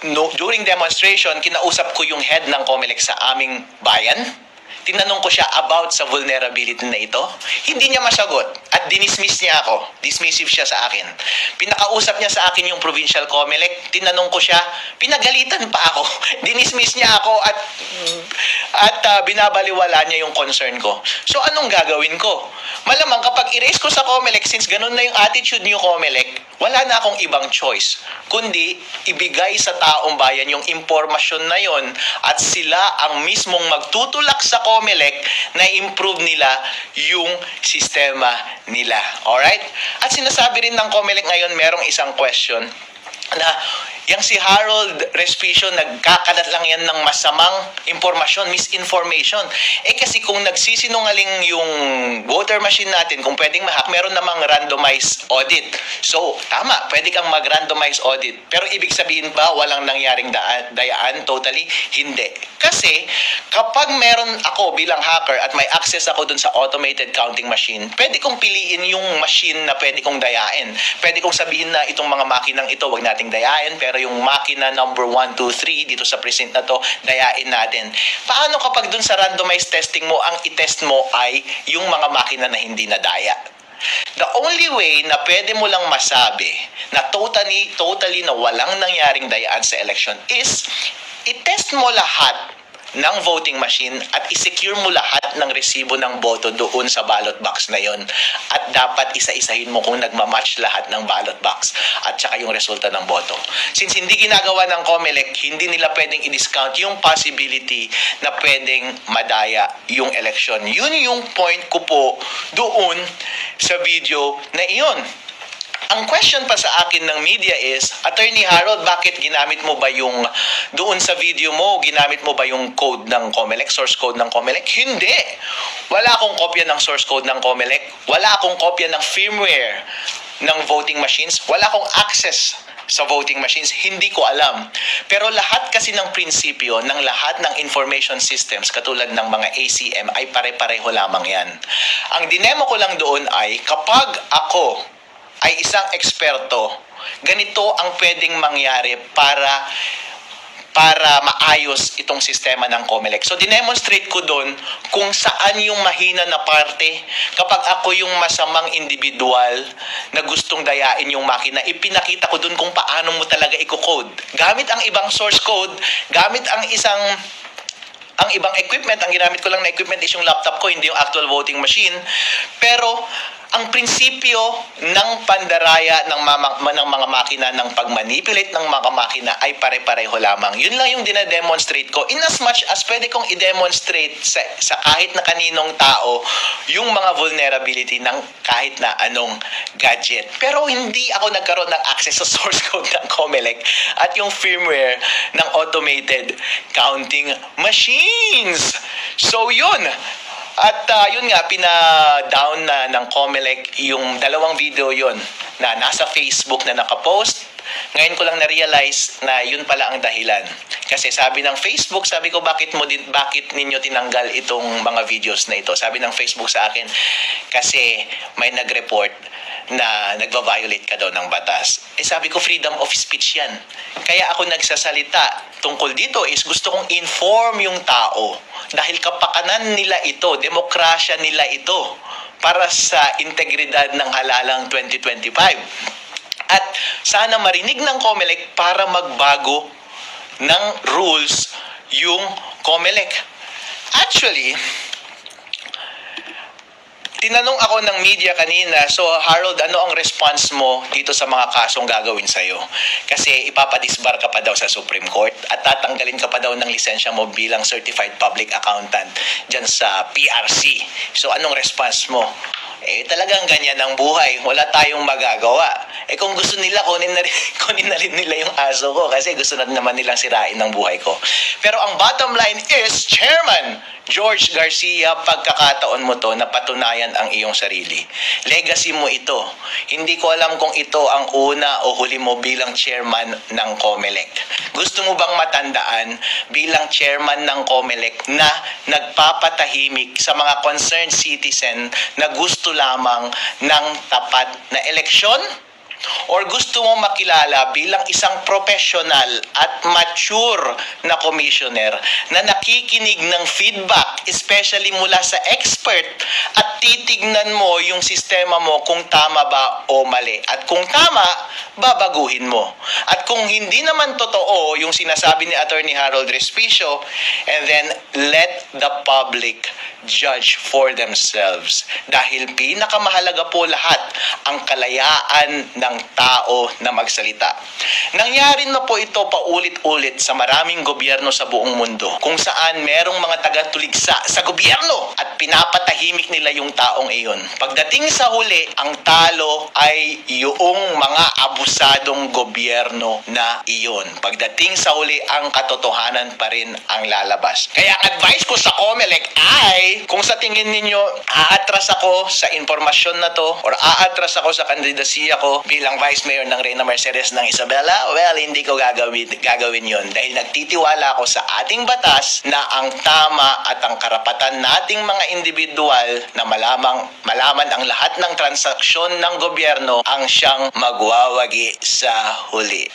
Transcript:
no, during demonstration, kinausap ko yung head ng COMELEC sa aming bayan. Tinanong ko siya about sa vulnerability na ito. Hindi niya masagot at dinismiss niya ako. Dismissive siya sa akin. Pinakausap niya sa akin yung provincial COMELEC. Tinanong ko siya, pinagalitan pa ako. Dinismiss niya ako at binabaliwala niya yung concern ko. So anong gagawin ko? Malamang kapag i-raise ko sa COMELEC, since ganun na yung attitude niyo COMELEC, wala na akong ibang choice kundi ibigay sa taong bayan yung impormasyon na yon at sila ang mismong magtutulak sa COMELEC na improve nila yung sistema nila. Alright? At sinasabi rin ng COMELEC ngayon, merong isang question na yang si Harold Respicio, nagkakalat lang yan ng masamang impormasyon, misinformation. Kasi kung nagsisinungaling yung voter machine natin, kung pwedeng ma-hack, meron namang randomized audit. So, tama, pwede kang mag-randomized audit. Pero ibig sabihin ba walang nangyaring dayaan? Totally, hindi. Kasi, kapag meron ako bilang hacker at may access ako dun sa automated counting machine, pwede kong piliin yung machine na pwede kong dayain. Pwede kong sabihin na itong mga makinang ito, wag nating dayain, pero yung makina number 1, 2, 3 dito sa precinct na to, dayain natin. Paano kapag dun sa randomized testing mo, ang i-test mo ay yung mga makina na hindi nadaya? The only way na pwede mo lang masabi na totally na walang nangyaring dayaan sa election is i-test mo lahat ng voting machine at i-secure mo lahat ng resibo ng boto doon sa ballot box na yon. At dapat isa-isahin mo kung nagmamatch lahat ng ballot box at saka yung resulta ng boto. Since hindi ginagawa ng COMELEC, hindi nila pwedeng i-discount yung possibility na pwedeng madaya yung election. Yun yung point ko po doon sa video na iyon. Ang question pa sa akin ng media is, Attorney Harold, bakit ginamit mo ba yung, doon sa video mo, ginamit mo ba yung code ng COMELEC, source code ng COMELEC? Hindi! Wala akong kopya ng source code ng COMELEC. Wala akong kopya ng firmware ng voting machines. Wala akong access sa voting machines. Hindi ko alam. Pero lahat kasi ng prinsipyo ng lahat ng information systems, katulad ng mga ACM, ay pare-pareho lamang yan. Ang dinemo ko lang doon ay, kapag ako ay isang eksperto, ganito ang pwedeng mangyari para maayos itong sistema ng COMELEC. So, dinemonstrate ko doon kung saan yung mahina na parte. Kapag ako yung masamang individual na gustong dayain yung makina, ipinakita ko doon kung paano mo talaga i-code. Gamit ang ibang source code, gamit ang ibang equipment. Ang ginamit ko lang na equipment is yung laptop ko, hindi yung actual voting machine. Pero ang prinsipyo ng pandaraya ng mga makina, ng pagmanipulate ng mga makina ay pare-pareho lamang. Yun lang yung dinedemonstrate ko. In as much as pwede kong i-demonstrate sa kahit na kaninong tao yung mga vulnerability ng kahit na anong gadget. Pero hindi ako nagkaroon ng access sa source code ng COMELEC at yung firmware ng automated counting machines. So yun. At yun nga, pina-down na ng COMELEC yung dalawang video yun na nasa Facebook na nakapost. Ngayon ko lang na-realize na yun pala ang dahilan. Kasi sabi ng Facebook, sabi ko, bakit ninyo tinanggal itong mga videos na ito? Sabi ng Facebook sa akin, kasi may nag-report na nagva-violate ka daw ng batas. Sabi ko, freedom of speech yan. Kaya ako nagsasalita tungkol dito is gusto kong inform yung tao. Dahil kapakanan nila ito, demokrasya nila ito para sa integridad ng halalang 2025. At sana marinig ng COMELEC para magbago ng rules yung COMELEC. Actually, tinanong ako ng media kanina, so Harold, ano ang response mo dito sa mga kasong gagawin sa'yo? Kasi ipapadisbar ka pa daw sa Supreme Court at tatanggalin ka pa daw ng lisensya mo bilang Certified Public Accountant dyan sa PRC. So anong response mo? Talagang ganyan ang buhay. Wala tayong magagawa. Kung gusto nila, kunin na rin nila yung aso ko kasi gusto na naman nilang sirain ng buhay ko. Pero ang bottom line is, Chairman George Garcia, pagkakataon mo to na patunayan ang iyong sarili. Legacy mo ito. Hindi ko alam kung ito ang una o huli mo bilang chairman ng COMELEC. Gusto mo bang matandaan bilang chairman ng COMELEC na nagpapatahimik sa mga concerned citizen na gusto lamang ng tapat na eleksyon? or gusto mo makilala bilang isang professional at mature na commissioner na nakikinig ng feedback, especially mula sa expert, at titignan mo yung sistema mo kung tama ba o mali. At kung tama, babaguhin mo. At kung hindi naman totoo yung sinasabi ni Attorney Harold Respicio, and then let the public judge for themselves. Dahil pinakamahalaga po lahat ang kalayaan ng tao na magsalita. Nangyari na po ito paulit-ulit sa maraming gobyerno sa buong mundo, kung saan merong mga taga-tuligsa sa gobyerno at pinapatahimik nila yung taong iyon. Pagdating sa huli, ang talo ay yung mga abusadong gobyerno na iyon. Pagdating sa huli, ang katotohanan pa rin ang lalabas. Kaya ang advice ko sa COMELEC ay, kung sa tingin ninyo aatras ako sa informasyon na to or aatras ako sa kandidasiya ko bilang Vice Mayor ng Reyna Mercedes ng Isabela, well, hindi ko gagawin yon dahil nagtitiwala ako sa ating batas na ang tama at ang karapatan nating mga individual na malaman ang lahat ng transaksyon ng gobyerno ang siyang magwawagi sa huli.